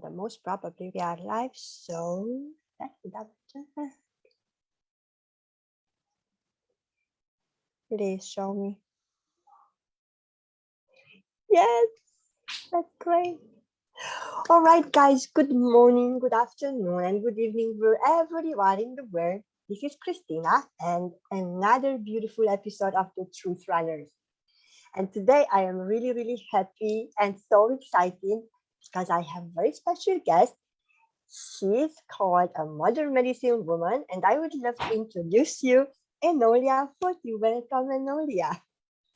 The most probably we are live, so let me double check. Please show me. Yes, that's great. All right, guys, good morning, good afternoon, and good evening, wherever you are in the world. This is Krisztina, and another beautiful episode of the Truth Runners. And today I am really, really happy and so excited because I have a very special guest. She's called a modern medicine woman, and I would love to introduce you, Enolia Foti. Welcome, Enolia.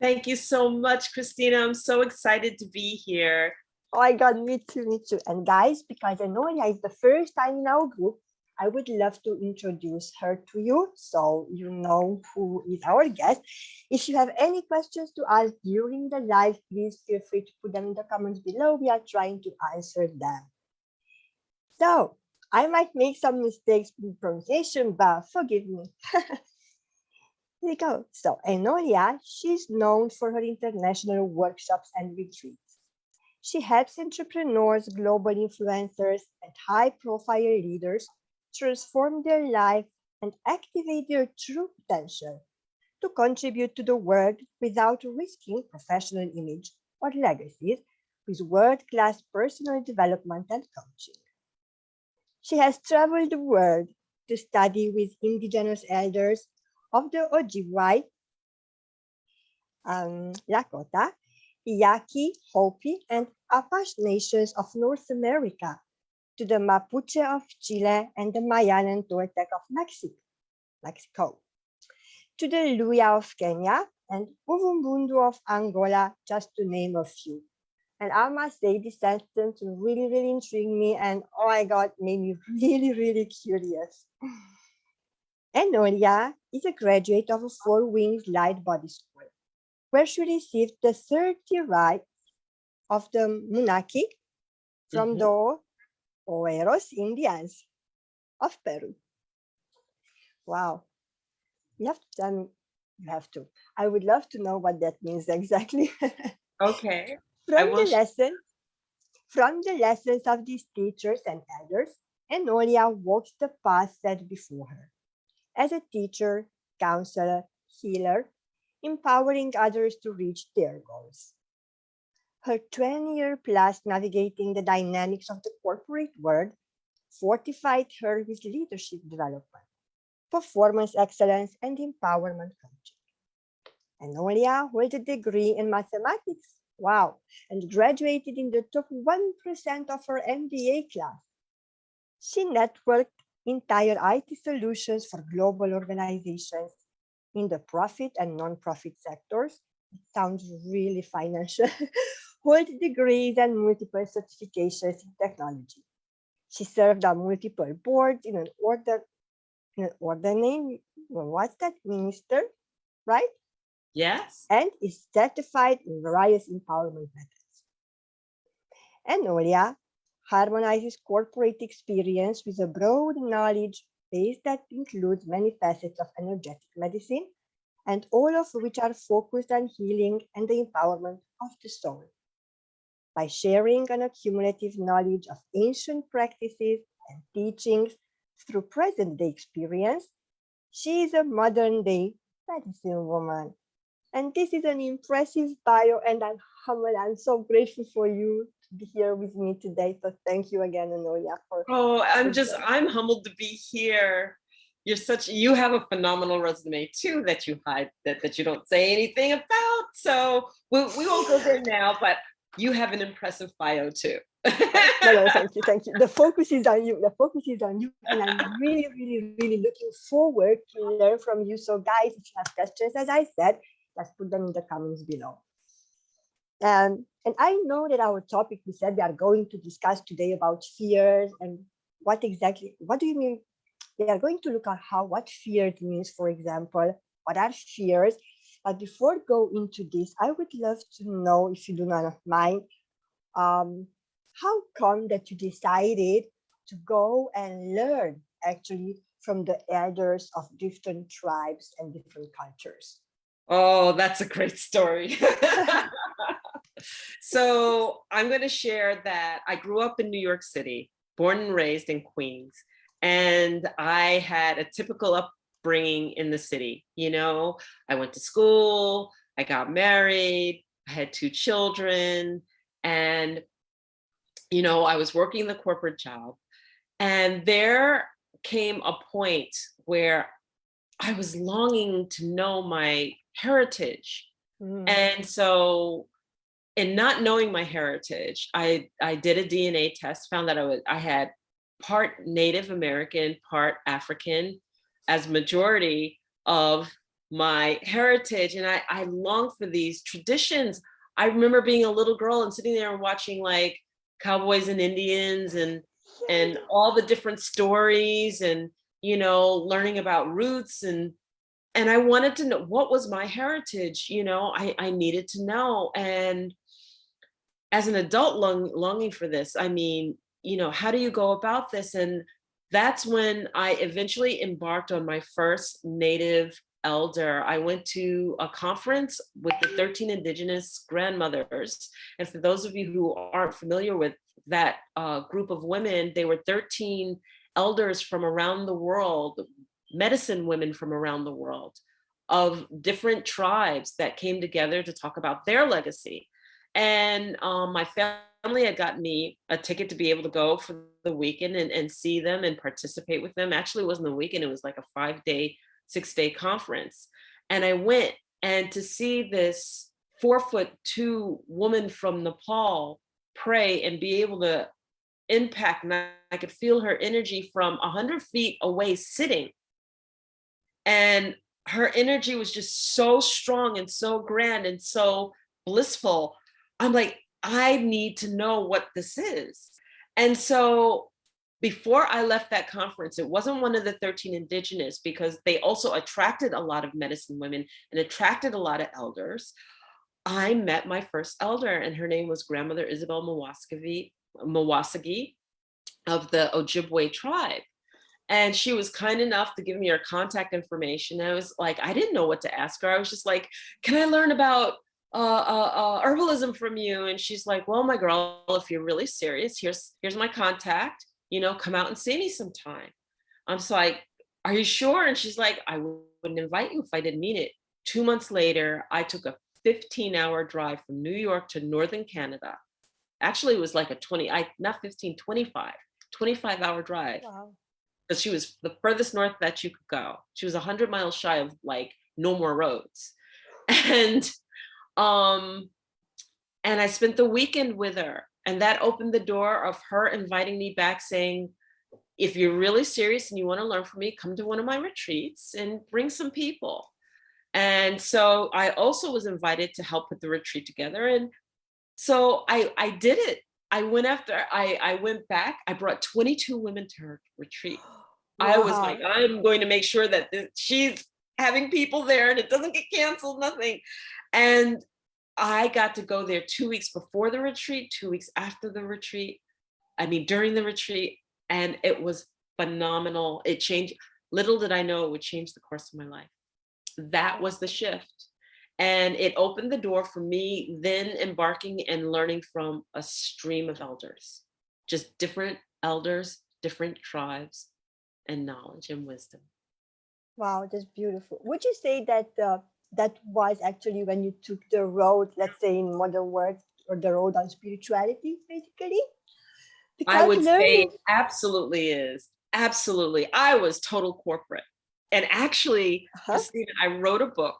Thank you so much, Krisztina. I'm so excited to be here. Oh my God, me too, me too. And guys, because Enolia is the first time in our group, I would love to introduce her to you so you know who is our guest. If you have any questions to ask during the live, please feel free to put them in the comments below. We are trying to answer them. So, I might make some mistakes in pronunciation, but forgive me. Here we go. So, Enolia, she's known for her international workshops and retreats. She helps entrepreneurs, global influencers, and high-profile leaders transform their life and activate their true potential to contribute to the world without risking professional image or legacies with world-class personal development and coaching. She has traveled the world to study with indigenous elders of the Ojibwe, Lakota, Yaqui, Hopi, and Apache nations of North America, to the Mapuche of Chile and the Mayan and Toltec of Mexico, to the Luya of Kenya and Uvumbundu of Angola, just to name a few. And I must say, this sentence really, really intrigued me, and oh my God, made me really, really curious. Enolia is a graduate of a Four Wings Light Body School, where she received the 30 rites of the Munaki from the Oeros Indians of Peru. Wow. You have to tell me, you have to. I would love to know what that means exactly. Okay. From the lessons of these teachers and elders, Enolia walks the path set before her. As a teacher, counselor, healer, empowering others to reach their goals. Her 20-year plus navigating the dynamics of the corporate world fortified her with leadership development, performance excellence, and empowerment coaching. Enolia holds a degree in mathematics. Wow, and graduated in the top 1% of her MBA class. She networked entire IT solutions for global organizations in the profit and non-profit sectors. It sounds really financial. Hold degrees and multiple certifications in technology. She served on multiple boards in an order name. What's that? Minister, right? Yes. And is certified in various empowerment methods. Enolia harmonizes corporate experience with a broad knowledge base that includes many facets of energetic medicine, and all of which are focused on healing and the empowerment of the soul. By sharing an accumulative knowledge of ancient practices and teachings through present-day experience, she is a modern-day medicine woman. And this is an impressive bio, and I'm humbled. I'm so grateful for you to be here with me today. So thank you again, Enolia. I'm humbled to be here. You have a phenomenal resume too that you hide, that you don't say anything about. So we won't go there now, but you have an impressive bio too. No, thank you. The focus is on you. And I'm really, really, really looking forward to learn from you. So guys, if you have questions, as I said, let's put them in the comments below. And I know that our topic, we said we are going to discuss today about fears and what do you mean? We are going to look at what fear means, for example, what are fears? But before go into this, I would love to know, if you do not mind, how come that you decided to go and learn actually from the elders of different tribes and different cultures? Oh, that's a great story. So I'm going to share that I grew up in New York City, born and raised in Queens, and I had a typical upbringing in the city. You know, I went to school, I got married, I had 2 children, and, you know, I was working the corporate job. And there came a point where I was longing to know my heritage. Mm. And so, in not knowing my heritage, I did a DNA test, found that I had part Native American, part African as majority of my heritage. And I longed for these traditions. I remember being a little girl and sitting there and watching like cowboys and Indians and all the different stories and, you know, learning about roots and I wanted to know what was my heritage, you know, I needed to know. And as an adult longing for this, I mean, you know, how do you go about this? And that's when I eventually embarked on my first Native elder. I went to a conference with the 13 Indigenous Grandmothers. And for those of you who aren't familiar with that group of women, they were 13 elders from around the world, medicine women from around the world of different tribes that came together to talk about their legacy. And my family had gotten me a ticket to be able to go for the weekend and see them and participate with them. Actually, it wasn't the weekend, it was like a 5-day, 6-day conference. And I went, and to see this 4'2" woman from Nepal pray and be able to impact, and I could feel her energy from 100 feet away sitting. And her energy was just so strong and so grand and so blissful. I'm like, I need to know what this is. And so before I left that conference, it wasn't one of the 13 Indigenous because they also attracted a lot of medicine women and attracted a lot of elders. I met my first elder, and her name was Grandmother Isabel Mawasagi of the Ojibwe tribe. And she was kind enough to give me her contact information. And I was like, I didn't know what to ask her. I was just like, can I learn about herbalism from you? And she's like, well, my girl, if you're really serious, here's my contact, you know, come out and see me sometime. I'm just like, are you sure? And she's like, I wouldn't invite you if I didn't mean it. 2 months later, I took a 15-hour drive from New York to Northern Canada. Actually, it was like a 25-hour drive. Wow. Because she was the furthest north that you could go. She was 100 miles shy of like no more roads. And I spent the weekend with her, and that opened the door of her inviting me back, saying, if you're really serious and you want to learn from me, come to one of my retreats and bring some people. And so I also was invited to help put the retreat together. And so I did it. I went back, I brought 22 women to her retreat. I was like, I'm going to make sure that she's having people there and it doesn't get canceled, nothing. And I got to go there 2 weeks before the retreat, 2 weeks after the retreat, during the retreat, and it was phenomenal. It changed, little did I know it would change the course of my life. That was the shift. And it opened the door for me then embarking and learning from a stream of elders, just different elders, different tribes, and knowledge and wisdom. Wow, that's beautiful. Would you say that that was actually when you took the road, let's say in modern words, or the road on spirituality, basically? I would say it absolutely is. Absolutely. I was total corporate. And actually, Krisztina, I wrote a book.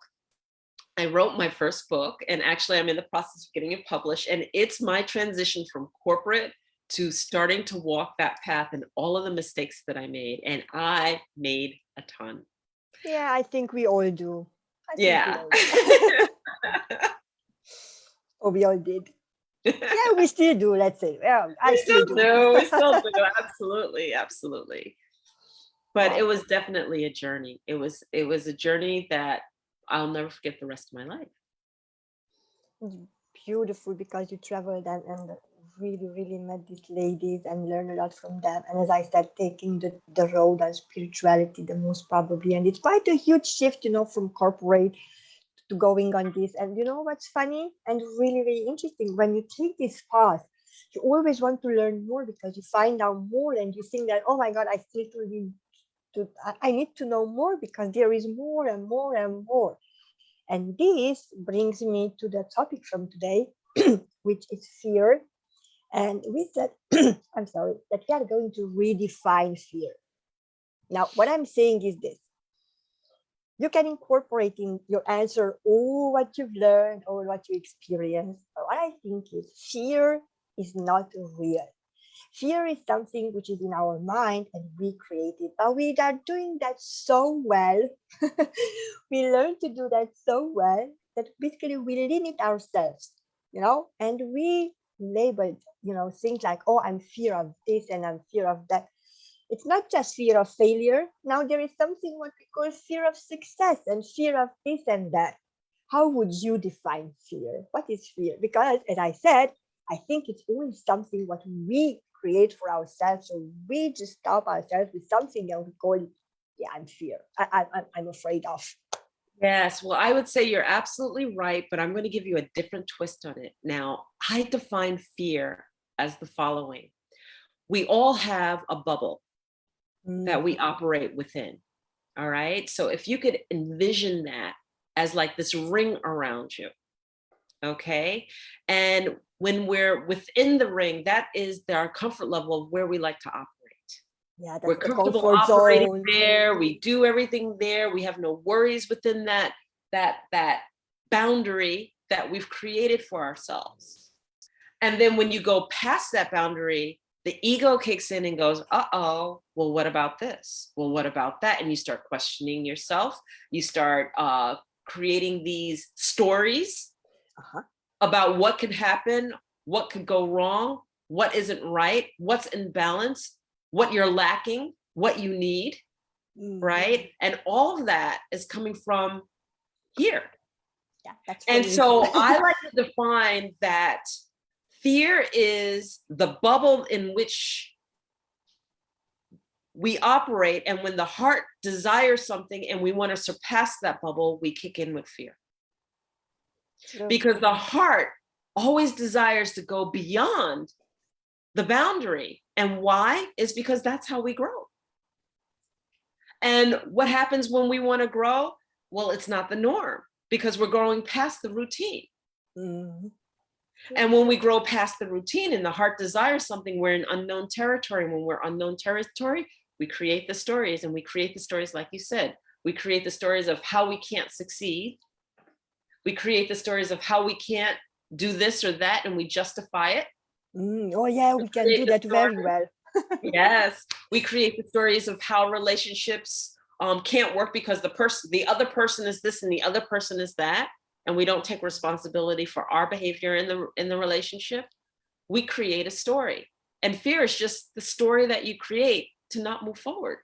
I wrote my first book, and actually I'm in the process of getting it published. And it's my transition from corporate to starting to walk that path and all of the mistakes that I made. And I made a ton. Yeah, I think we all do. Yeah. Oh, we all did. Yeah, we still do, let's say. Well, I still do. We still do. Absolutely. Absolutely. But it was definitely a journey. It was a journey that I'll never forget the rest of my life. Beautiful, because you traveled and really, really met these ladies and learned a lot from them. And as I said, taking the road on spirituality the most probably. And it's quite a huge shift, you know, from corporate to going on this. And you know what's funny and really, really interesting? When you take this path, you always want to learn more because you find out more and you think that, oh my God, I still need I need to know more because there is more and more and more. And this brings me to the topic from today, which is fear. And we said, I'm sorry, that we are going to redefine fear. Now, what I'm saying is this. You can incorporate in your answer all what you've learned or what you experienced. But what I think is fear is not real. Fear is something which is in our mind and we create it, but we are doing that so well. We learn to do that so well that basically we limit ourselves, and we label, things like, oh, I'm fear of this and I'm fear of that. It's not just fear of failure. Now there is something what we call fear of success and fear of this and that. How would you define fear? What is fear? Because as I said, I think it's always something what we create for ourselves. So we just stop ourselves with something and we call it, yeah, I'm fear. I'm afraid of. Yes, well, I would say you're absolutely right, but I'm going to give you a different twist on it. Now, I define fear as the following. We all have a bubble that we operate within. All right. So if you could envision that as like this ring around you. Okay. And when we're within the ring, that is our comfort level of where we like to operate. Yeah, that's We're the comfortable comfort operating zone. there. We do everything there. We have no worries within that boundary that we've created for ourselves. And then when you go past that boundary, the ego kicks in and goes, uh-oh, well, what about this? Well, what about that? And you start questioning yourself. You start creating these stories about what could happen, what could go wrong, what isn't right, what's in balance, what you're lacking, what you need, right? And all of that is coming from here. Yeah, that's and so I like to define that fear is the bubble in which we operate. And when the heart desires something and we want to surpass that bubble, we kick in with fear. True. Because the heart always desires to go beyond the boundary. And why? Is because that's how we grow. And what happens when we want to grow? Well, it's not the norm because we're growing past the routine. And when we grow past the routine and the heart desires something, we're in unknown territory. When we're unknown territory, we create the stories, and we create the stories, like you said, we create the stories of how we can't succeed. We create the stories of how we can't do this or that, and we justify it. Oh yeah, we can do that very well. Yes, we create the stories of how relationships can't work because the other person is this and the other person is that, and we don't take responsibility for our behavior in the relationship. We create a story, and fear is just the story that you create to not move forward.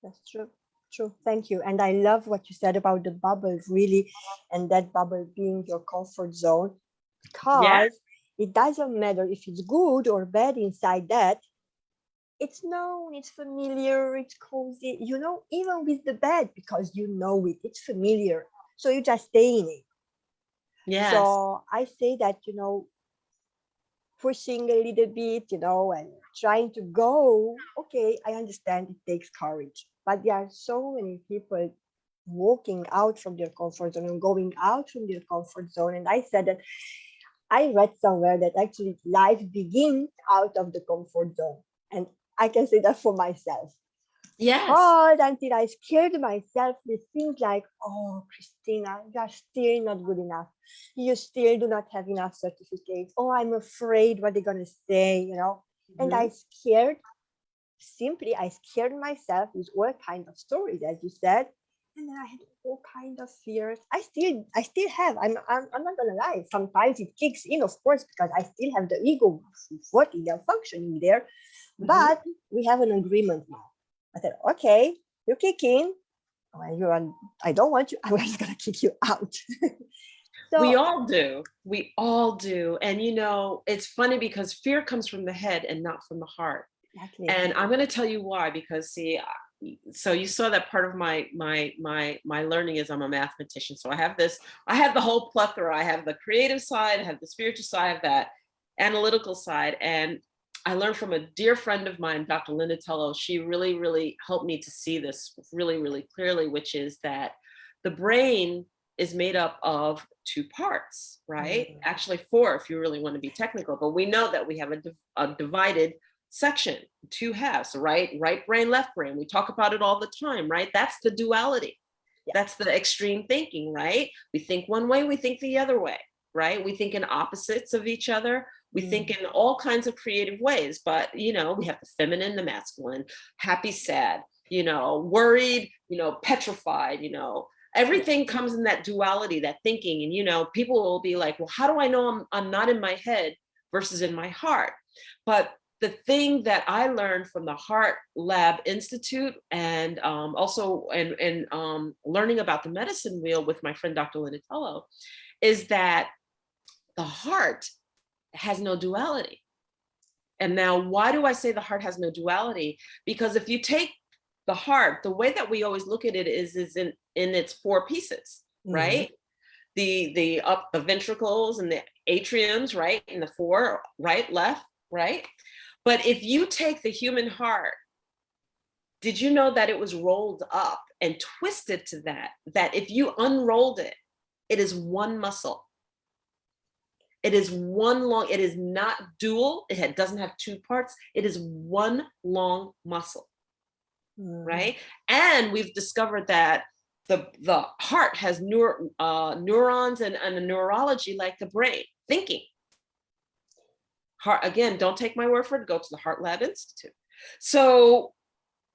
That's true. True. Thank you. And I love what you said about the bubble, really, and that bubble being your comfort zone, because it doesn't matter if it's good or bad inside that. It's known, it's familiar, it's cozy, even with the bad, because you know it, it's familiar. So you just stay in it. Yes. So I say that, pushing a little bit, and trying to go, okay, I understand it takes courage, but there are so many people walking out from their comfort zone and going out from their comfort zone. And I said that I read somewhere that actually life begins out of the comfort zone. And I can say that for myself. Yes. Hard until I scared myself with things like, oh, Krisztina, you are still not good enough. You still do not have enough certificates. Oh, I'm afraid what they're going to say, And I scared myself with all kinds of stories, as you said. And then I had all kinds of fears. I still have. I'm not gonna lie. Sometimes it kicks in, of course, because I still have the ego working and functioning there. But we have an agreement now. I said, okay, you kick in. I don't want you. I'm just gonna kick you out. So, we all do. We all do. And it's funny because fear comes from the head and not from the heart. Exactly. And I'm going to tell you why, because see, so you saw that part of my learning is I'm a mathematician. So I have the whole plethora. I have the creative side, I have the spiritual side, I have that analytical side. And I learned from a dear friend of mine, Dr. Linda Tello. She really, really helped me to see this really, really clearly, which is that the brain is made up of two parts, right? Mm. Actually, four, if you really want to be technical, but we know that we have a divided section, two halves, right brain, left brain. We talk about it all the time, right? That's the duality. Yeah. That's the extreme thinking, right? We think one way, we think the other way, right? We think in opposites of each other. We think in all kinds of creative ways, but we have the feminine, the masculine, happy, sad, worried, petrified, everything comes in that duality, that thinking. And people will be like, well, how do I know I'm not in my head versus in my heart? But the thing that I learned from the Heart Lab Institute, and also learning about the medicine wheel with my friend Dr. Linatello, is that the heart has no duality. And now, why do I say the heart has no duality? Because if you take the heart, the way that we always look at it is in its four pieces, right? The ventricles and the atriums, right? And the four, right, left, right? But if you take the human heart, did you know that it was rolled up and twisted to that if you unrolled it, it is one muscle. It is one long, it is not dual. It doesn't have two parts. It is one long muscle, right? And we've discovered that the heart has neurons and a neurology like the brain, thinking. Heart, again, don't take my word for it, go to the Heart Lab Institute. So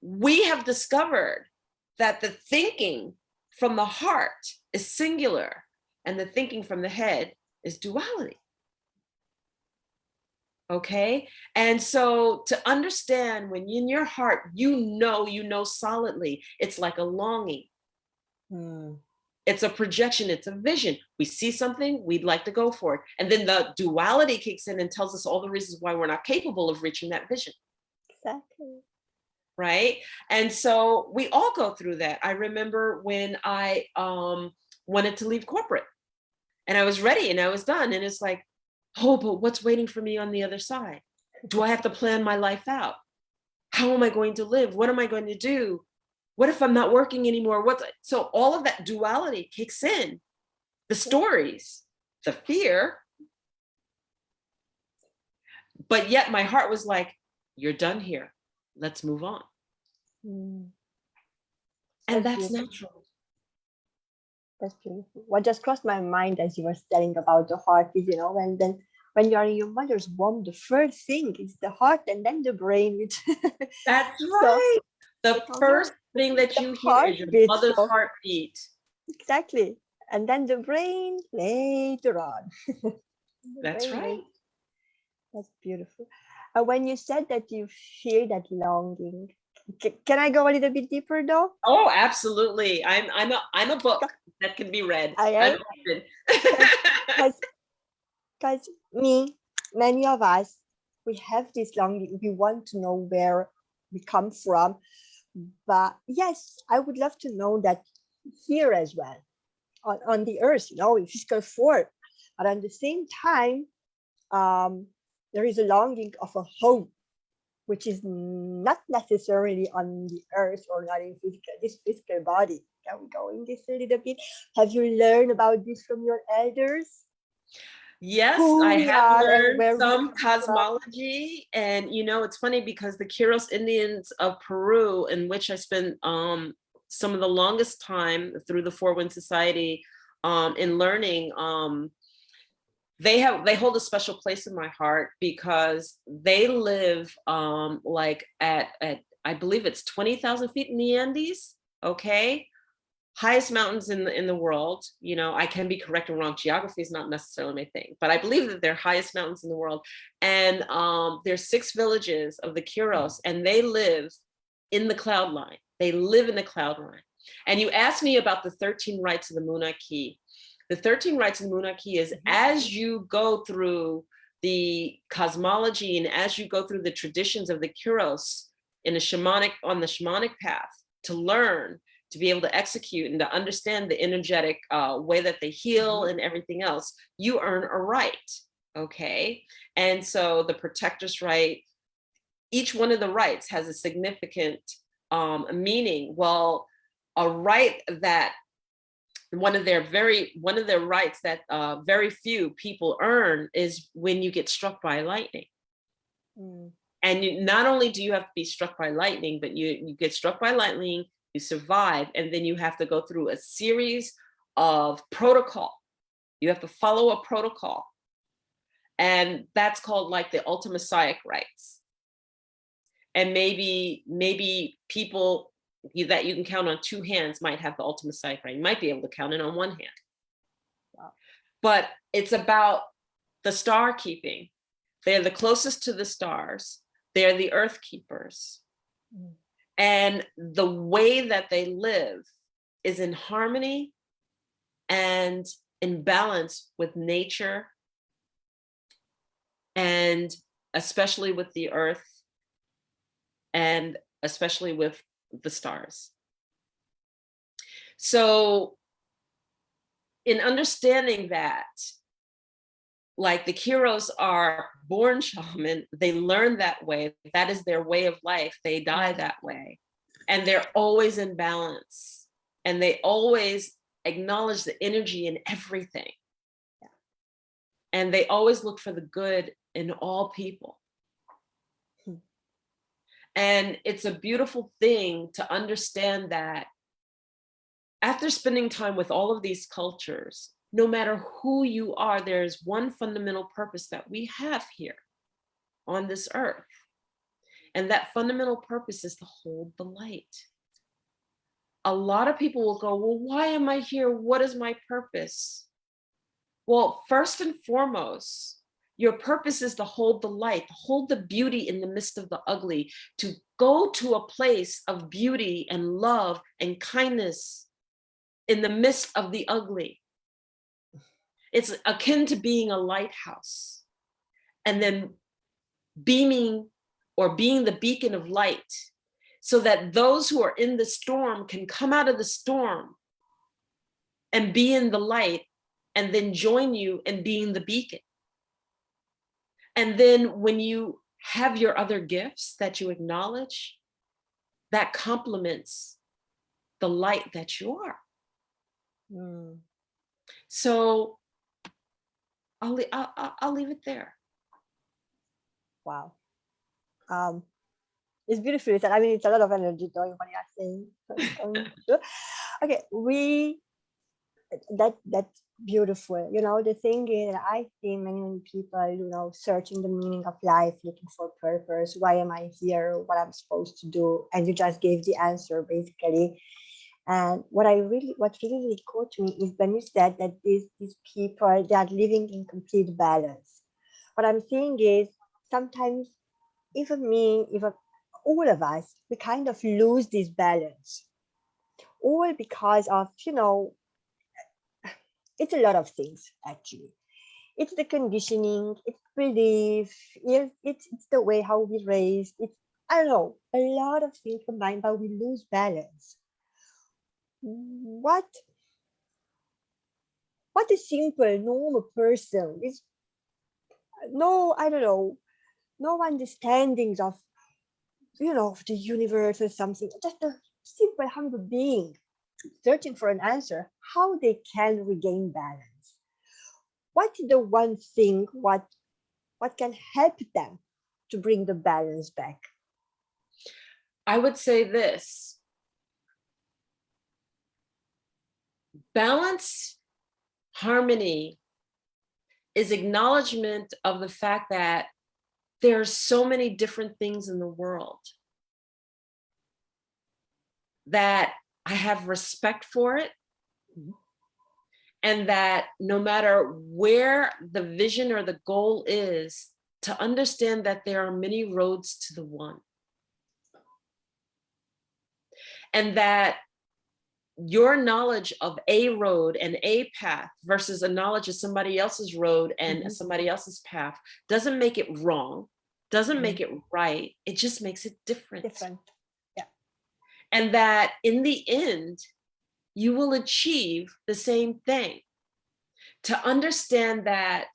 we have discovered that the thinking from the heart is singular and the thinking from the head is duality. Okay? And so to understand, when in your heart, you know solidly, it's like a longing. It's a projection, it's a vision. We see something, we'd like to go for it. And then the duality kicks in and tells us all the reasons why we're not capable of reaching that vision. Exactly. Right? And so we all go through that. I remember when I wanted to leave corporate and I was ready and I was done. And it's like, oh, but what's waiting for me on the other side? Do I have to plan my life out? How am I going to live? What am I going to do? What if I'm not working anymore? So all of that duality kicks in. The stories, the fear. But yet my heart was like, you're done here. Let's move on. And that's beautiful. natural. That's beautiful. What just crossed my mind as you were telling about the heart is, when you're in your mother's womb, the first thing is the heart and then the brain. That's right. The first thing that you hear is your mother's heartbeat. Exactly. And then the brain later on. That's right. That's beautiful. When you said that you feel that longing, can I go a little bit deeper though? Oh, absolutely. I'm a book that can be read. I'm open. Because many of us, we have this longing. We want to know where we come from. But yes, I would love to know that here as well, on the earth, in physical form. But at the same time, there is a longing of a home, which is not necessarily on the earth or not in this physical body. Can we go in this a little bit? Have you learned about this from your elders? Yes, I have learned some cosmology. And, it's funny because the Quiros Indians of Peru, in which I spent some of the longest time through the Four Wind Society in learning, they hold a special place in my heart because they live like at I believe it's 20,000 feet in the Andes. Okay. Highest mountains in the world. I can be correct or wrong. Geography is not necessarily my thing, but I believe that they're highest mountains in the world. And there's 6 villages of the Quiros, and they live in the cloud line. They live in the cloud line. And you asked me about the 13 rites of the Munaki. The 13 rites of the Munaki is as you go through the cosmology and as you go through the traditions of the Quiros on the shamanic path, to learn, to be able to execute and to understand the energetic way that they heal and everything else, you earn a right. Okay. And so the protector's right, each one of the rights has a significant meaning. Well, a right that one of their rights that very few people earn is when you get struck by lightning. And not only do you have to be struck by lightning, but you get struck by lightning, you survive, and then you have to go through a series of protocol. You have to follow a protocol. And that's called like the ultimate rights. And maybe people that you can count on two hands might have the ultimate right. You might be able to count it on one hand. Wow. But it's about the star keeping. They're the closest to the stars. They're the earth keepers. And the way that they live is in harmony and in balance with nature, and especially with the earth, and especially with the stars. So in understanding that, like the Kiros are born shaman, they learn that way. That is their way of life. They die that way. And they're always in balance. And they always acknowledge the energy in everything. And they always look for the good in all people. And it's a beautiful thing to understand that after spending time with all of these cultures, no matter who you are, there's one fundamental purpose that we have here on this earth. And that fundamental purpose is to hold the light. A lot of people will go, well, why am I here? What is my purpose? Well, first and foremost, your purpose is to hold the light, to hold the beauty in the midst of the ugly, to go to a place of beauty and love and kindness in the midst of the ugly. It's akin to being a lighthouse and then beaming or being the beacon of light so that those who are in the storm can come out of the storm and be in the light and then join you in being the beacon. And then when you have your other gifts that you acknowledge, that complements the light that you are. So I'll leave it there. Wow. It's beautiful. I mean, it's a lot of energy knowing what you're saying. Okay, that's beautiful. You know, the thing is, I see many people, you know, searching the meaning of life, looking for purpose. Why am I here? What I'm supposed to do? And you just gave the answer, basically. And what really caught me is when you said that these people, they are living in complete balance. What I'm seeing is sometimes even me, even all of us, we kind of lose this balance. All because of, you know, it's a lot of things actually. It's the conditioning, it's belief, it's the way how we raised. It's, I don't know, a lot of things combined, but we lose balance. What a simple, normal person is no, I don't know, no understandings of, you know, of the universe or something, just a simple, humble being searching for an answer, how they can regain balance. What is the one thing, what can help them to bring the balance back? I would say this. Balance, harmony is acknowledgement of the fact that there are so many different things in the world that I have respect for it, and that no matter where the vision or the goal is, to understand that there are many roads to the one. And that your knowledge of a road and a path versus a knowledge of somebody else's road and somebody else's path doesn't make it wrong, doesn't make it right. It just makes it different. Yeah. And that in the end, you will achieve the same thing. To understand that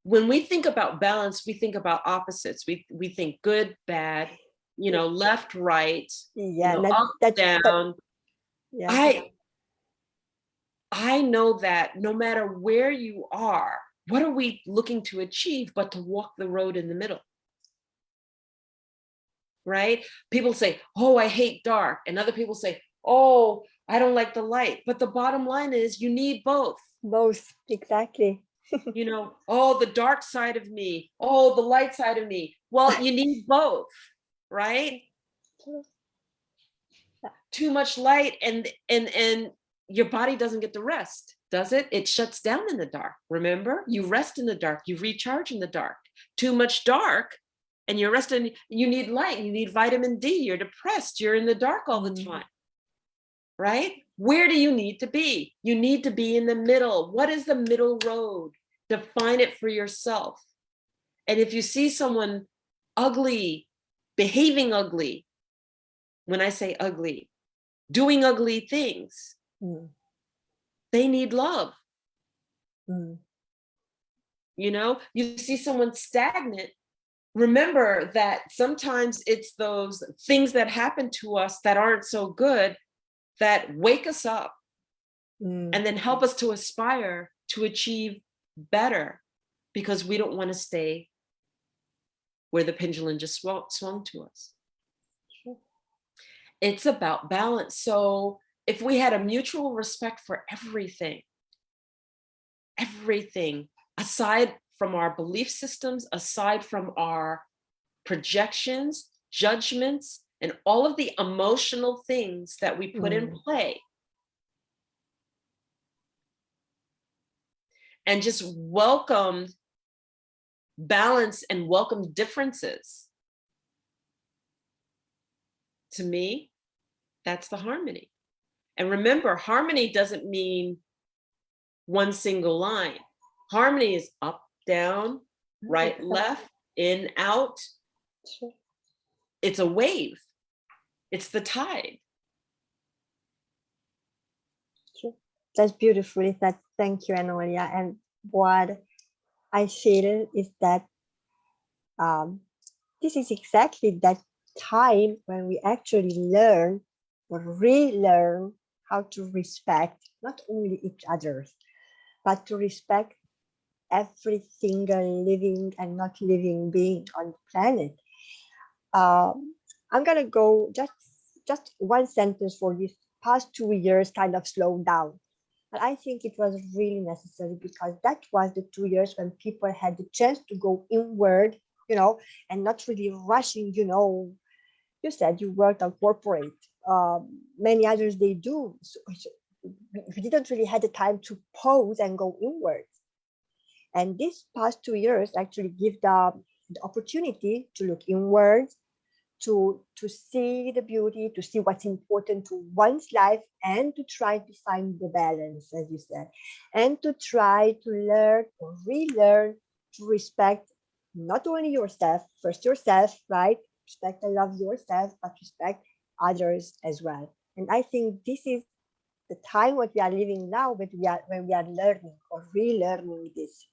when we think about balance, we think about opposites. We think good, bad, left, right, Yeah, up, down. yeah. I know that no matter where you are, what are we looking to achieve but to walk the road in the middle? Right? People say, oh, I hate dark. And other people say, oh, I don't like the light. But the bottom line is you need both. Both, exactly. Oh, the dark side of me. Oh, the light side of me. Well, you need both, right? Too much light and your body doesn't get the rest, does it? It shuts down in the dark. Remember, you rest in the dark, you recharge in the dark. Too much dark and you're resting, you need light, you need vitamin D, you're depressed, you're in the dark all the time, right? Where do you need to be? You need to be in the middle. What is the middle road? Define it for yourself. And if you see someone ugly, behaving ugly, when I say ugly, doing ugly things, they need love. You see someone stagnant, remember that sometimes it's those things that happen to us that aren't so good that wake us up and then help us to aspire to achieve better, because we don't want to stay where the pendulum just swung to us. It's about balance. So if we had a mutual respect for everything, aside from our belief systems, aside from our projections, judgments, and all of the emotional things that we put in play, and just welcomed balance and welcome differences, to me, that's the harmony. And remember, harmony doesn't mean one single line. Harmony is up, down, right, left, in, out. It's a wave. It's the tide. That's beautifully said. Thank you, Enolia. And what I feel is that this is exactly that time when we actually learn or relearn how to respect not only each other, but to respect every single living and not living being on the planet. I'm gonna go just one sentence for this past 2 years kind of slow down. But I think it was really necessary, because that was the 2 years when people had the chance to go inward, and not really rushing, You said you worked on corporate. Many others, they do. So we didn't really have the time to pause and go inward. And this past 2 years actually give the opportunity to look inward, to see the beauty, to see what's important to one's life, and to try to find the balance, as you said, and to try to learn or relearn to respect not only yourself, first yourself, right? Respect and love yourself, but respect others as well. And I think this is the time what we are living now, when we are learning or relearning this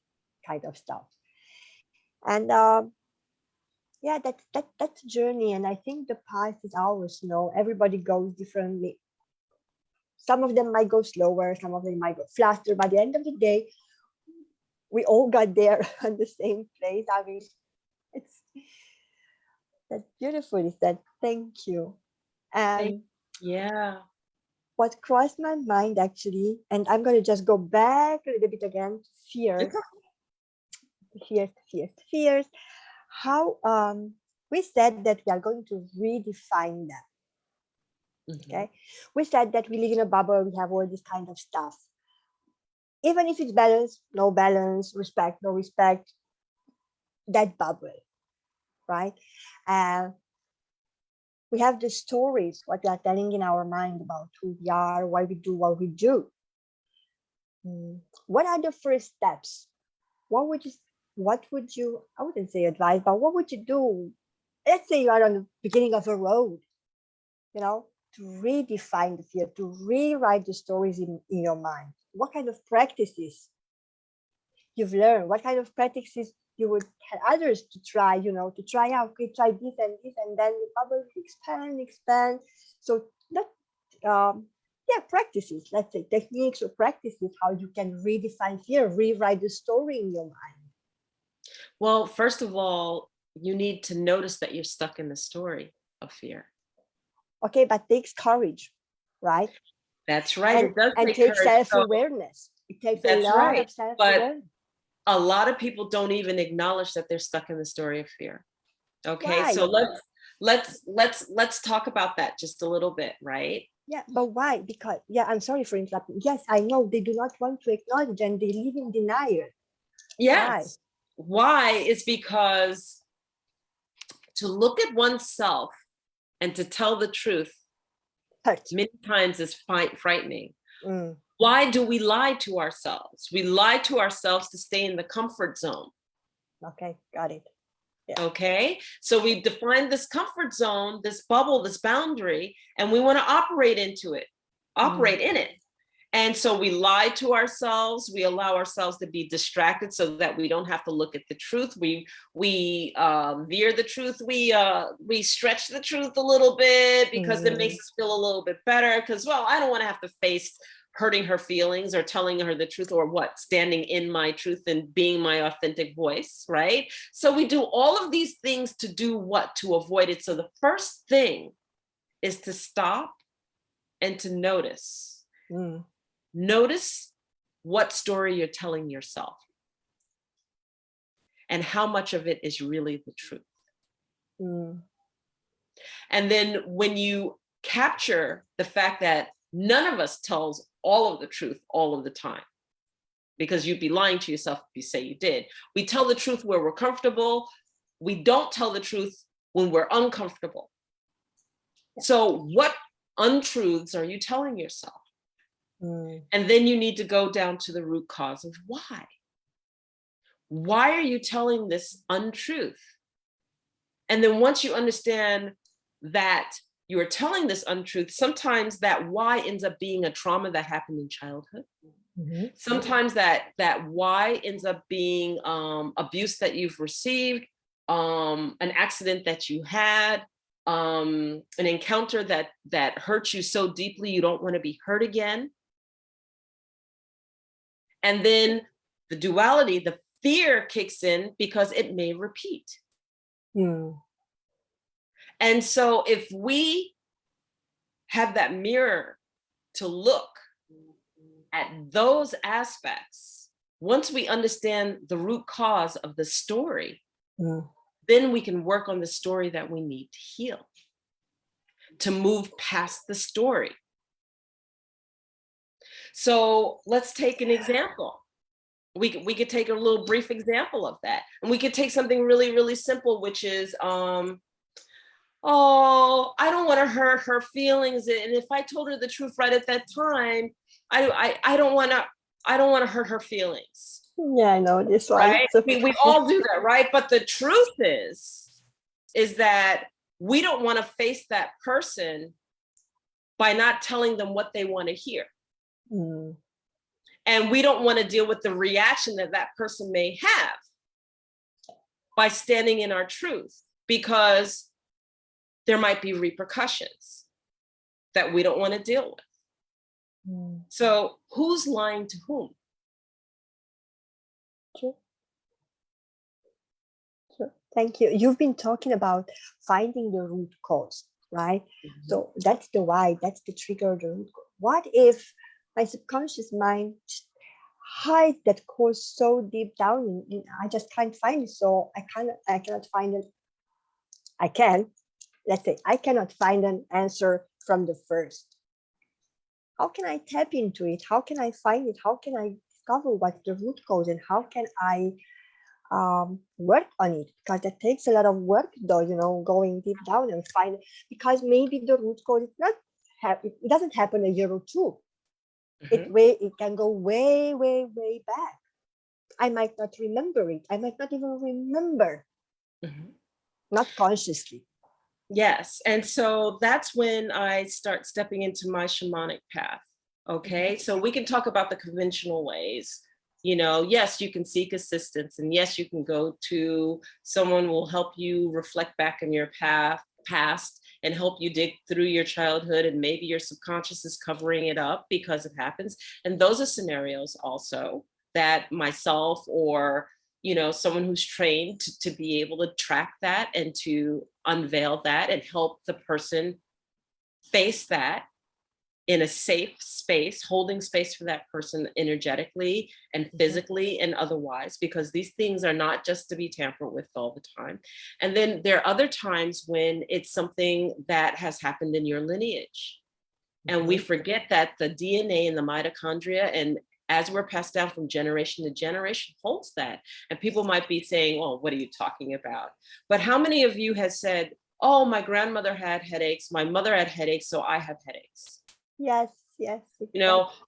kind of stuff. And yeah, that's a journey. And I think the path is ours. Everybody goes differently. Some of them might go slower, some of them might go faster. By the end of the day, we all got there at the same place. I mean, that's beautifully said. Thank you. And yeah, what crossed my mind actually, and I'm going to just go back a little bit again, fears. How we said that we are going to redefine them. Okay, we said that we live in a bubble, we have all this kind of stuff. Even if it's balance, no balance, respect, no respect, that bubble, right? We have the stories, what we are telling in our mind about who we are, why we do what we do. What are the first steps? What would you, I wouldn't say advise, but what would you do let's say you are on the beginning of a road, you know, to redefine the fear, to rewrite the stories in your mind. What kind of practices you've learned? What kind of practices you would tell others to try, you know, to try out, okay, try this, and then you probably expand. So that, yeah, practices, let's say techniques or practices, how you can redefine fear, rewrite the story in your mind. Well, first of all, you need to notice that you're stuck in the story of fear. Okay, but takes courage, right? That's right. And, It does and take takes courage. So self-awareness. It takes a that's lot right. of self-awareness. But a lot of people don't even acknowledge that they're stuck in the story of fear. Okay, Why? so let's talk about that just a little bit, right? Yeah, but why? Because, yeah, I'm sorry for interrupting. Yes, I know they do not want to acknowledge and they live in denial. Yes. Why is because to look at oneself and to tell the truth Hurts. many times is frightening. Mm. Why do we lie to ourselves? We lie to ourselves to stay in the comfort zone. Okay, got it. Yeah. Okay, so we've defined this comfort zone, this bubble, this boundary, and we want to operate into it, operate in it. And so we lie to ourselves. We allow ourselves to be distracted so that we don't have to look at the truth. We veer the truth. We stretch the truth a little bit because it makes us feel a little bit better. Because, well, I don't want to have to face hurting her feelings or telling her the truth or what, standing in my truth and being my authentic voice, right? So we do all of these things to do what? To avoid it. So the first thing is to stop and to notice. Notice what story you're telling yourself and how much of it is really the truth. And then when you capture the fact that none of us tells all of the truth all of the time, because you'd be lying to yourself if you say you did. We tell the truth where we're comfortable. We don't tell the truth when we're uncomfortable. So what untruths are you telling yourself? And then you need to go down to the root cause of why. Why are you telling this untruth? And then once you understand that you are telling this untruth, sometimes that why ends up being a trauma that happened in childhood. Sometimes that why ends up being abuse that you've received, an accident that you had, an encounter that hurt you so deeply you don't want to be hurt again. And then the duality, the fear kicks in because it may repeat. And so if we have that mirror to look at those aspects, once we understand the root cause of the story, then we can work on the story that we need to heal, to move past the story. So let's take an example. We could take a little brief example of that. And we could take something really, really simple, which is, oh, I don't want to hurt her feelings. And if I told her the truth right at that time, I don't want to hurt her feelings. Yeah, I know this one. Right? We all do that, right? But the truth is that we don't want to face that person by not telling them what they want to hear. And we don't want to deal with the reaction that that person may have by standing in our truth, because there might be repercussions that we don't want to deal with. So who's lying to whom? Sure. Thank you. You've been talking about finding the root cause, right? So that's the why, that's the trigger, the root cause. What if my subconscious mind hides that cause so deep down in I just can't find it, so I cannot find it. Let's say I cannot find an answer from the first. How can I tap into it? How can I find it? How can I discover what's the root cause, and how can I work on it? Because that takes a lot of work, though, you know, going deep down and find, because maybe the root cause is not it doesn't happen a year or two. It can go way, way, way back. I might not remember it. I might not even remember Not consciously. Yes. And so that's when I start stepping into my shamanic path. Okay. So we can talk about the conventional ways. You know, yes, you can seek assistance, and yes, you can go to someone who will help you reflect back in your past and help you dig through your childhood, and maybe your subconscious is covering it up because it happens. And those are scenarios also that myself, or someone who's trained to be able to track that and to unveil that and help the person face that in a safe space, holding space for that person energetically and physically and otherwise, because these things are not just to be tampered with all the time. And then there are other times when it's something that has happened in your lineage. And we forget that the DNA and the mitochondria, and as we're passed down from generation to generation, holds that. And people might be saying, oh, what are you talking about? But how many of you has said, oh, my grandmother had headaches, my mother had headaches, so I have headaches? Yes, yes.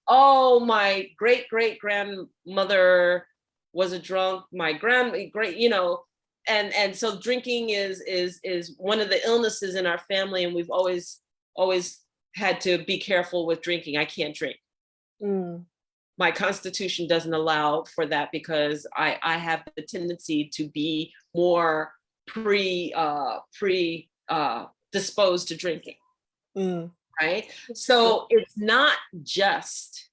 Oh, my great grandmother was a drunk, and so drinking is one of the illnesses in our family, and we've always had to be careful with drinking. I can't drink. My constitution doesn't allow for that, because I have the tendency to be more disposed to drinking. Right? So it's not just,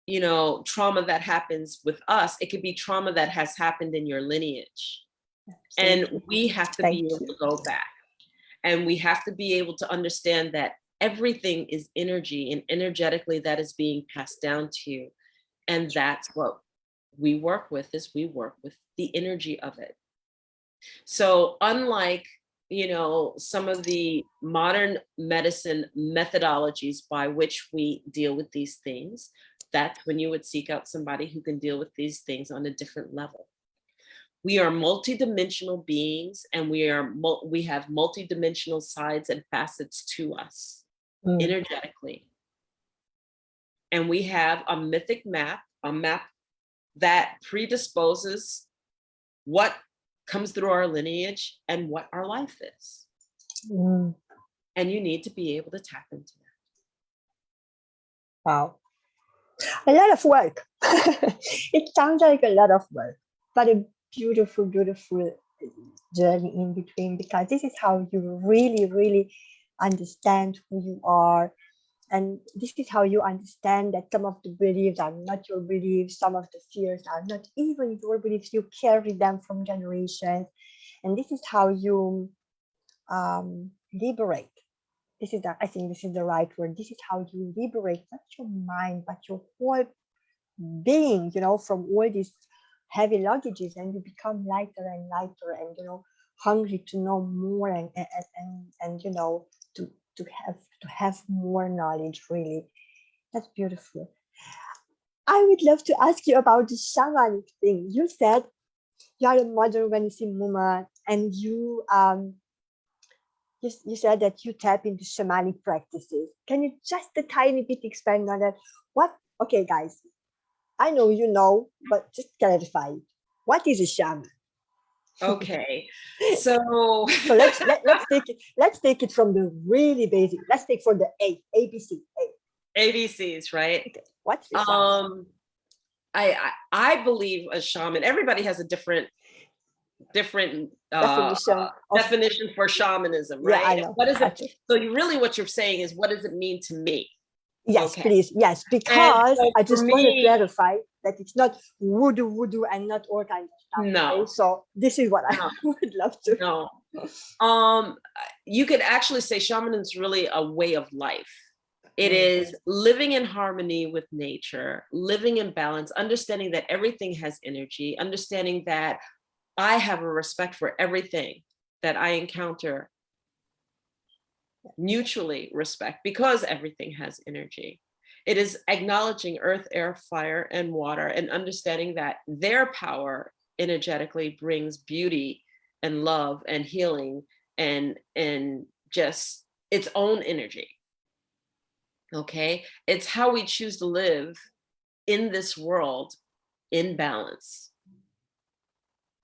trauma that happens with us. It could be trauma that has happened in your lineage. And we have to be able to go back. And we have to be able to understand that everything is energy, and energetically that is being passed down to you. And that's what we work with, we work with the energy of it. So unlike some of the modern medicine methodologies by which we deal with these things, that's when you would seek out somebody who can deal with these things on a different level. We are multidimensional beings, and we have multidimensional sides and facets to us energetically. And we have a mythic map, that predisposes what comes through our lineage and what our life is. And you need to be able to tap into that. Wow. A lot of work. It sounds like a lot of work, but a beautiful, beautiful journey in between, because this is how you really, really understand who you are. And this is how you understand that some of the beliefs are not your beliefs, some of the fears are not even your beliefs. You carry them from generations. And this is how you liberate. I think this is the right word. This is how you liberate not your mind, but your whole being, from all these heavy luggages, and you become lighter and lighter, and hungry to know more, and to have more knowledge. Really, that's beautiful. I would love to ask you about the shamanic thing. You said you are a modern medicine woman, and you said that you tap into shamanic practices. Can you just a tiny bit expand on that? Okay, guys, I know you know, but just clarify it. What is a shaman? Okay, so let's take it from the really basic. Let's take for the ABC. ABCs, right? Okay. What's the shaman? I believe a shaman. Everybody has a different definition for shamanism, right? Yeah, I know. What is it? So what you're saying is, what does it mean to me? Yes, okay. Please. Yes, because I just want to clarify that it's not voodoo and not all kinds of stuff. No. Okay? So this is what I would love to. No. You could actually say shamanism is really a way of life. It is living in harmony with nature, living in balance, understanding that everything has energy, understanding that I have a respect for everything that I encounter, mutually respect, because everything has energy. It is acknowledging earth, air, fire, and water, and understanding that their power energetically brings beauty and love and healing and just its own energy. Okay, it's how we choose to live in this world in balance,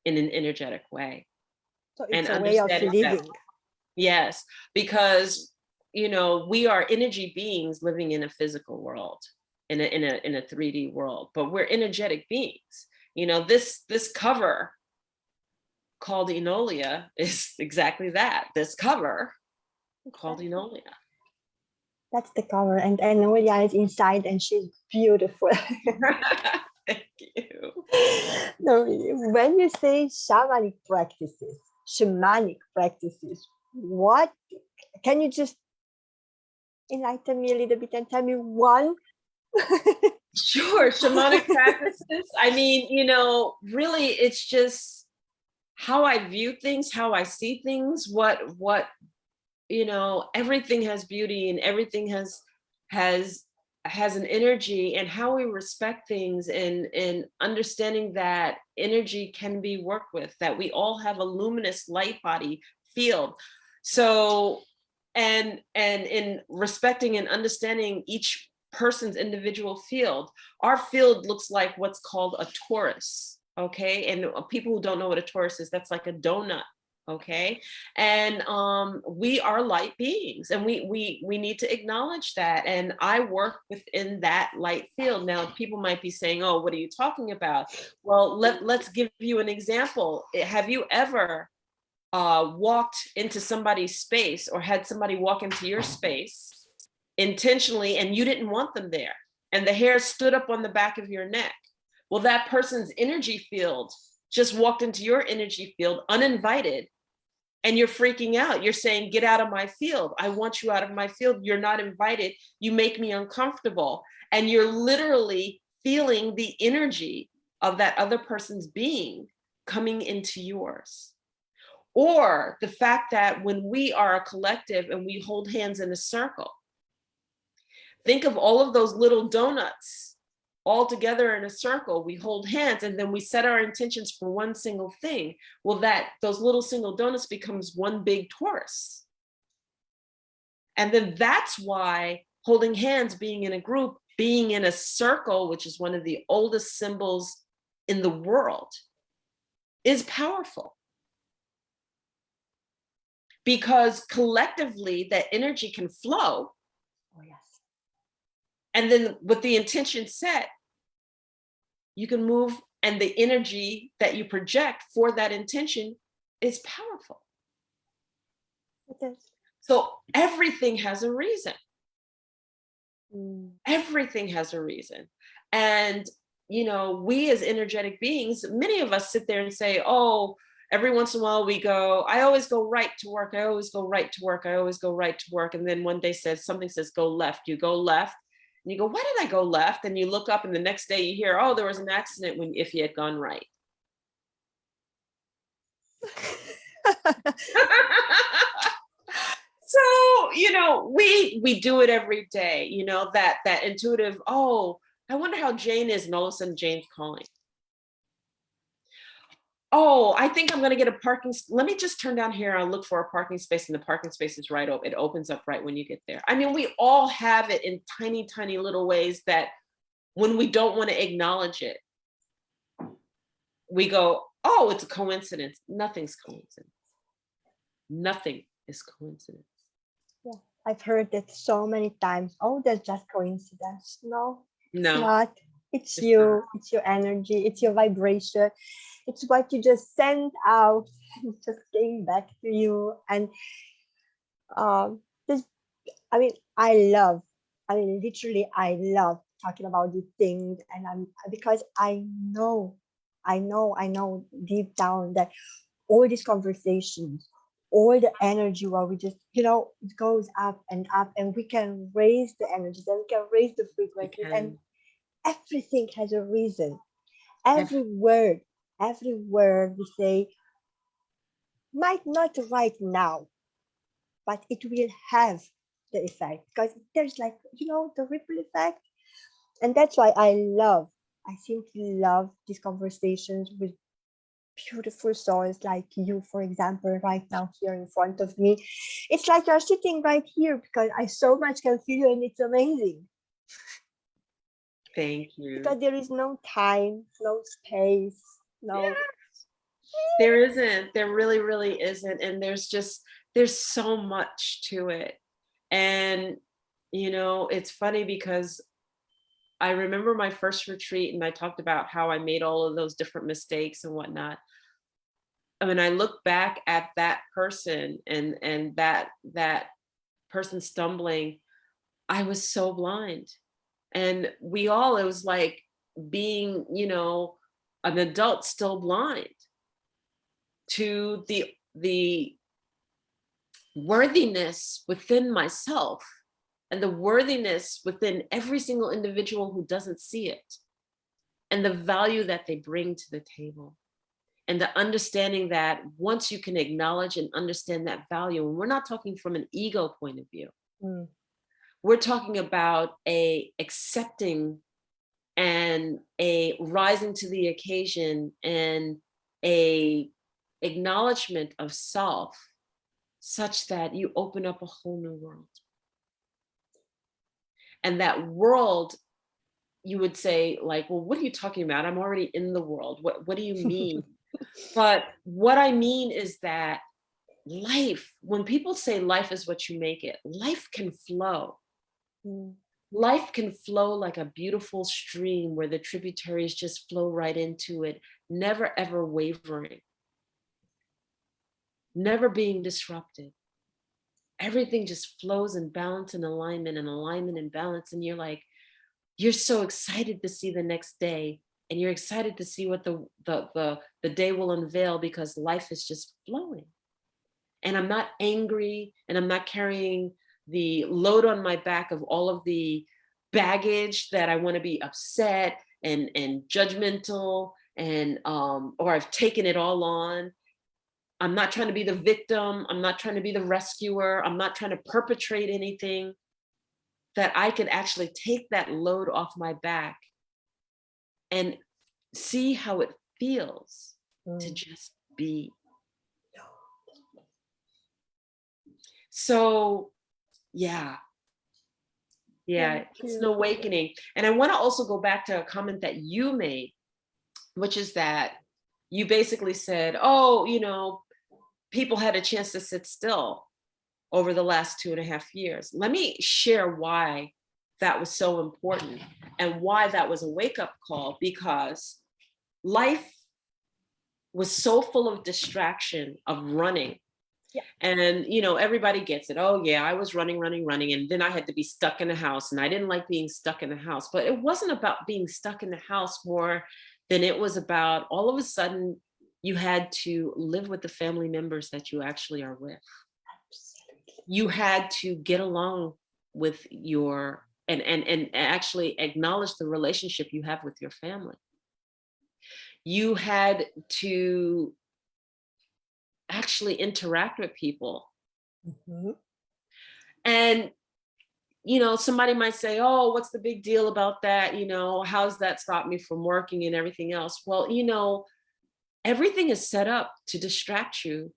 in an energetic way. So and it's a way of understanding that, living. yes, because, you know, we are energy beings living in a physical world, in a 3D world, but we're energetic beings. You know, this cover called Enolia is exactly that. This cover called Enolia. That's the cover, and Enolia is inside, and she's beautiful. Thank you. No, when you say shamanic practices, what can you just enlighten me a little bit and tell me one? Sure, shamanic practices. I mean, you know, really, it's just how I view things, how I see things, what you know, everything has beauty and everything has an energy, and how we respect things, and understanding that energy can be worked with, that we all have a luminous light body field. So, and in respecting and understanding each person's individual field, our field looks like what's called a torus. Okay, and people who don't know what a torus is, that's like a donut. Okay, and we are light beings, and we need to acknowledge that, and I work within that light field. Now people might be saying, oh, what are you talking about? Well, let's give you an example. Have you ever walked into somebody's space, or had somebody walk into your space intentionally, and you didn't want them there, and the hair stood up on the back of your neck? Well, that person's energy field just walked into your energy field uninvited, and you're freaking out. You're saying, get out of my field. I want you out of my field. You're not invited. You make me uncomfortable. And you're literally feeling the energy of that other person's being coming into yours. Or the fact that when we are a collective and we hold hands in a circle, think of all of those little donuts all together in a circle. We hold hands, and then we set our intentions for one single thing. Well, those little single donuts becomes one big torus. And then that's why holding hands, being in a group, being in a circle, which is one of the oldest symbols in the world, is powerful. Because collectively that energy can flow. Oh, yes. And then with the intention set, you can move, and the energy that you project for that intention is powerful. It is. So everything has a reason. Mm. Everything has a reason. And, you know, we as energetic beings, many of us sit there and say, oh, every once in a while we go, I always go right to work. I always go right to work. I always go right to work. And then one day something says, go left. You go left. And you go, why did I go left? And you look up, and the next day you hear, oh, there was an accident if you had gone right. So, you know, we do it every day, you know, that intuitive, oh, I wonder how Jane is, and all of a sudden Jane's calling. Oh, I think I'm going to get a parking. Let me just turn down here and look for a parking space, and the parking space is right open. It opens up right when you get there. I mean, we all have it in tiny, tiny little ways that when we don't want to acknowledge it, we go, oh, it's a coincidence. Nothing's coincidence. Nothing is coincidence. Yeah, I've heard that so many times. Oh, that's just coincidence. No, it's No, not. It's it's you. not. It's your energy. It's your vibration. It's what you just sent out. It just came back to you. And this, I mean, literally, I love talking about these things, and because I know deep down that all these conversations, all the energy where we just, you know, it goes up, and we can raise the energies, and we can raise the frequencies, and everything has a reason. Every word we say might not right now, but it will have the effect, because there's, like, you know, the ripple effect. And that's why I simply love these conversations with beautiful souls like you, for example, right now here in front of me. It's like you're sitting right here, because I so much can feel you, and it's amazing. Thank you. Because there is no time, no space, no. Yeah. There isn't. There really, really isn't. And there's so much to it. And, it's funny because I remember my first retreat and I talked about how I made all of those different mistakes and whatnot. I mean, I look back at that person and that person stumbling, I was so blind. And it was like being, an adult still blind to the worthiness within myself and the worthiness within every single individual who doesn't see it, and the value that they bring to the table. And the understanding that once you can acknowledge and understand that value, and we're not talking from an ego point of view, we're talking about a accepting and a rising to the occasion and a acknowledgement of self, such that you open up a whole new world. And that world, you would say, like, well, what are you talking about? I'm already in the world. What do you mean? But what I mean is that life, when people say life is what you make it, life can flow. Life can flow like a beautiful stream where the tributaries just flow right into it, never ever wavering, never being disrupted. Everything just flows in balance and alignment and balance. And you're so excited to see the next day. And you're excited to see what the day will unveil, because life is just flowing. And I'm not angry, and I'm not carrying the load on my back of all of the baggage that I want to be upset and judgmental and or I've taken it all on. I'm not trying to be the victim. I'm not trying to be the rescuer. I'm not trying to perpetrate anything. That I could actually take that load off my back and see how it feels to just be. So, yeah, it's an awakening. And I want to also go back to a comment that you made, which is that you basically said, oh, people had a chance to sit still over the last 2.5 years. Let me share why that was so important and why that was a wake-up call, because life was so full of distraction, of running. Yeah. And, everybody gets it. Oh, yeah, I was running. And then I had to be stuck in the house. And I didn't like being stuck in the house. But it wasn't about being stuck in the house more than it was about all of a sudden you had to live with the family members that you actually are with. You had to get along with your and actually acknowledge the relationship you have with your family. You had to actually interact with people. And somebody might say, oh, what's the big deal about that? How's that stop me from working and everything else? Well, everything is set up to distract you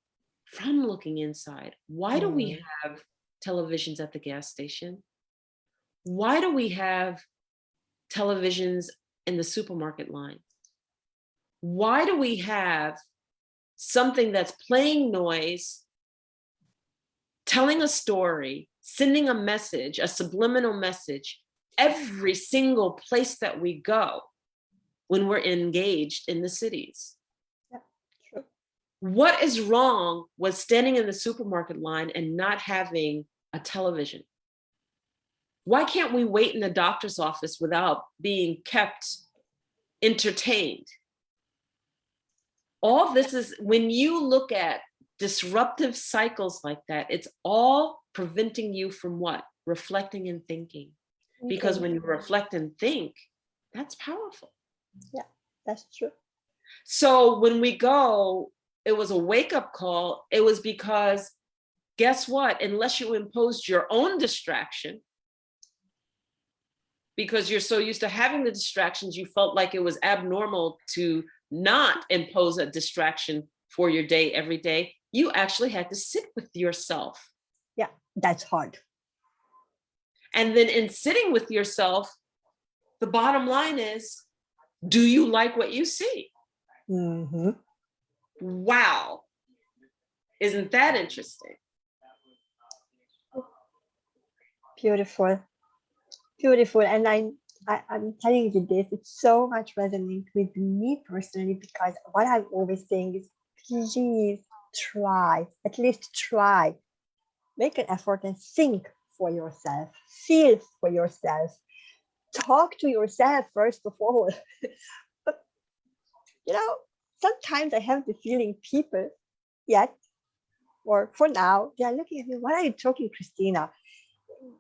from looking inside. Why do we have televisions at the gas station? Why do we have televisions in the supermarket line? Why do we have something that's playing noise, telling a story, sending a message, a subliminal message, every single place that we go when we're engaged in the cities? What is wrong with standing in the supermarket line and not having a television? Why can't we wait in the doctor's office without being kept entertained? All this is, when you look at disruptive cycles like that, it's all preventing you from what? Reflecting and thinking. Because when you reflect and think, that's powerful. Yeah, that's true. So when we go, it was a wake-up call. It was because, guess what? Unless you imposed your own distraction, because you're so used to having the distractions, you felt like it was abnormal to not impose a distraction for your day every day. You actually had to sit with yourself. Yeah, that's hard. And then in sitting with yourself, the bottom line is, do you like what you see? Wow. Isn't that interesting? Beautiful. Beautiful. And I'm telling you this, it's so much resonant with me personally, because what I'm always saying is, please try, at least try, make an effort and think for yourself, feel for yourself, talk to yourself first of all. But, sometimes I have the feeling people yet, or for now, they are looking at me, what are you talking, Krisztina?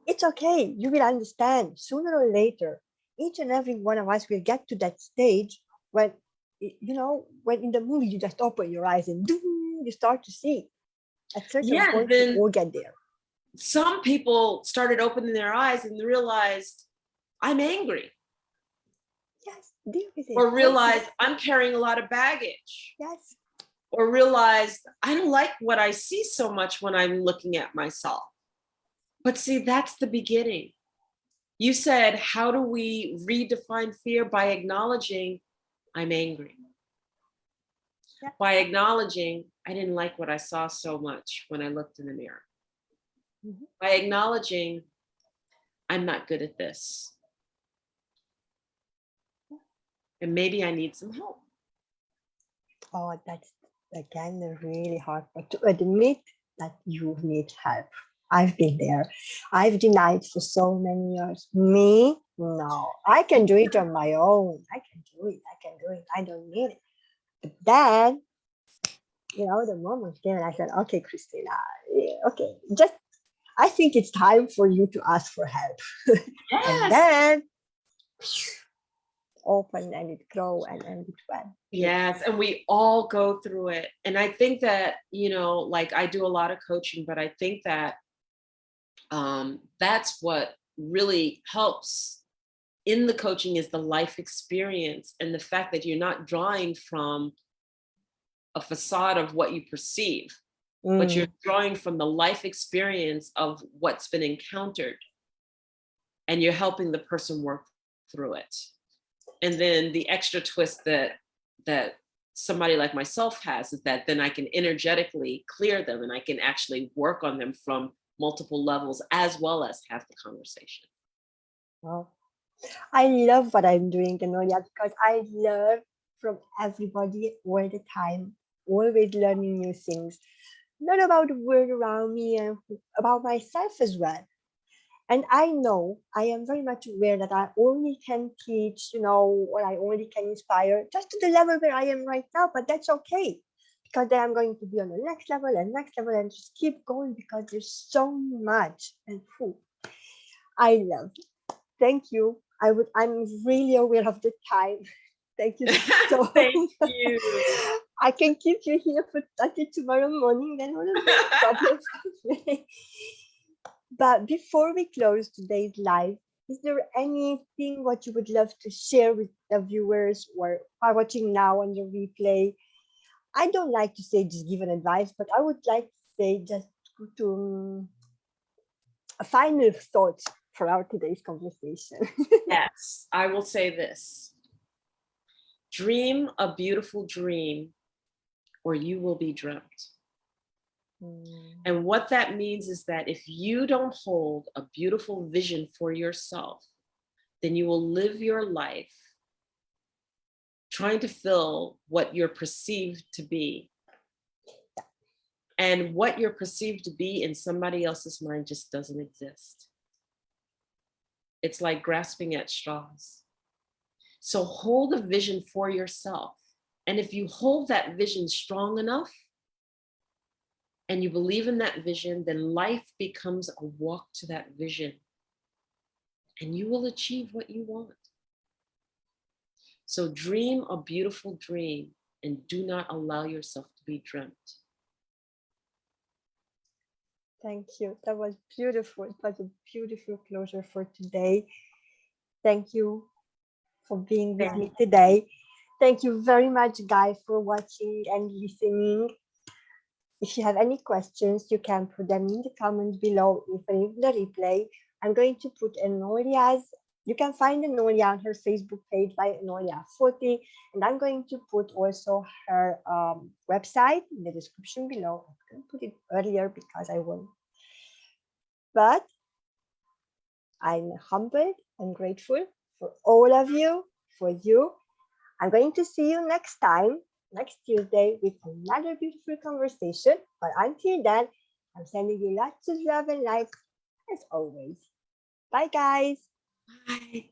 It's okay. You will understand sooner or later. Each and every one of us will get to that stage when, when in the movie you just open your eyes and you start to see. At certain point, we then all get there. some people started opening their eyes and realized, I'm angry. Yes, deal with it. Or realized I'm carrying a lot of baggage. Yes. Or realized I don't like what I see so much when I'm looking at myself. But see, that's the beginning. You said, how do we redefine fear? By acknowledging I'm angry. Yeah. By acknowledging I didn't like what I saw so much when I looked in the mirror. Mm-hmm. By acknowledging I'm not good at this. And maybe I need some help. Oh, that's again really hard, but to admit that you need help. I've been there. I've denied for so many years. Me? No. I can do it on my own. I can do it. I don't need it. But then, the moment came and I said, okay, Krisztina, okay, I think it's time for you to ask for help. Yes. And then open and it grow and it went. Yes, and we all go through it. And I think that, like I do a lot of coaching, but I think that that's what really helps in the coaching is the life experience and the fact that you're not drawing from a facade of what you perceive, but you're drawing from the life experience of what's been encountered, and you're helping the person work through it. And then the extra twist that somebody like myself has is that then I can energetically clear them and I can actually work on them from multiple levels as well as have the conversation. Wow. I love what I'm doing, Enolia, because I learn from everybody all the time, always learning new things, not about the world around me and about myself as well. And I know, I am very much aware that I only can teach, or I only can inspire just to the level where I am right now, but that's okay. Because then I'm going to be on the next level and just keep going because there's so much. And I love it. Thank you. I'm really aware of the time. Thank you so Thank much. you. I can keep you here until tomorrow morning, then what is the problem? But before we close today's live, is there anything what you would love to share with the viewers or are watching now on the replay? I don't like to say just give an advice, but I would like to say just to a final thought for our today's conversation. Yes, I will say this. Dream a beautiful dream or you will be dreamt. And what that means is that if you don't hold a beautiful vision for yourself, then you will live your life trying to fill what you're perceived to be. And what you're perceived to be in somebody else's mind just doesn't exist. It's like grasping at straws. So hold a vision for yourself. And if you hold that vision strong enough, and you believe in that vision, then life becomes a walk to that vision. And you will achieve what you want. So dream a beautiful dream and do not allow yourself to be dreamt. Thank you. That was beautiful. It was a beautiful closure for today. Thank you for being with me today. Thank you very much, guys, for watching and listening. If you have any questions, you can put them in the comments below. If you need the replay, I'm going to put Enolia's You can find Enolia on her Facebook page by Enolia Foti, and I'm going to put also her website in the description below. I'm going to put it earlier because I won't. But I'm humbled and grateful for all of you, for you. I'm going to see you next time, next Tuesday, with another beautiful conversation. But until then, I'm sending you lots of love and light as always. Bye, guys. Bye.